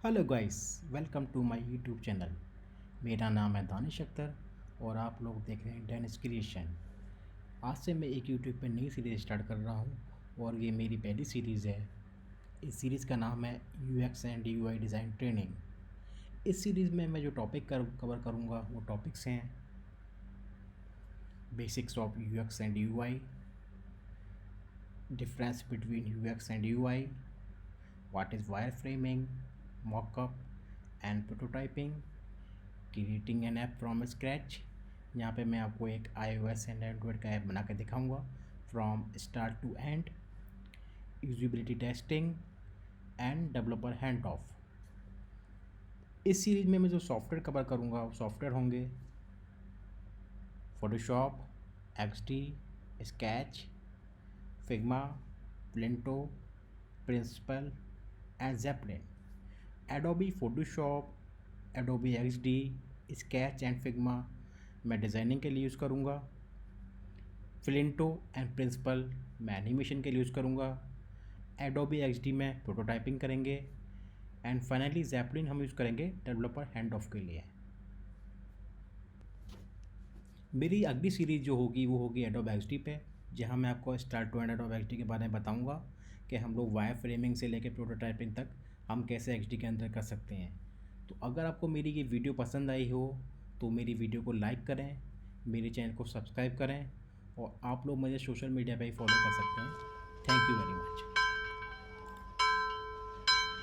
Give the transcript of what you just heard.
Hello guys, welcome to my YouTube channel. मेरा नाम है दानिश अख्तर और आप लोग देख रहे हैं Danix.Creation। आज से मैं एक यूट्यूब पे नई सीरीज़ स्टार्ट कर रहा हूँ और ये मेरी पहली सीरीज़ है। इस सीरीज़ का नाम है UX and UI design training. इस सीरीज़ में मैं जो टॉपिक कवर करूँगा वो टॉपिक्स हैं basics of UX and UI, difference between UX and UI, what is wireframing, mockup and prototyping, creating an app from scratch। यहाँ पे मैं आपको एक iOS एंड एंड्रॉयड का ऐप बना के दिखाऊंगा from start to end, usability testing and developer hand off. इस सीरीज में मैं जो सॉफ्टवेयर कवर करूँगा वो सॉफ्टवेयर होंगे Photoshop, XD, Sketch, Figma, Flinto, Principle and Zeplin. Adobe Photoshop, Adobe XD, Sketch and Figma मैं डिज़ाइनिंग के लिए यूज़ करूँगा। फ्लिंटो एंड प्रिंसिपल मैं एनिमेशन के लिए यूज़ करूँगा। एडोबी एक्सडी में प्रोटोटाइपिंग करेंगे एंड फाइनली ज़ेपलिन हम यूज़ करेंगे डेवलपर हैंड ऑफ के लिए। मेरी अगली सीरीज़ जो होगी वो होगी एडोबी एक्सडी पे, जहाँ मैं आपको start to end Adobe XD के बारे में बताऊँगा कि हम लोग वायर फ्रेमिंग से लेकर प्रोटोटाइपिंग तक हम कैसे एक्सडी के अंदर कर सकते हैं। तो अगर आपको मेरी ये वीडियो पसंद आई हो तो मेरी वीडियो को लाइक करें, मेरे चैनल को सब्सक्राइब करें और आप लोग मुझे सोशल मीडिया पे ही फॉलो कर सकते हैं। Thank you very much.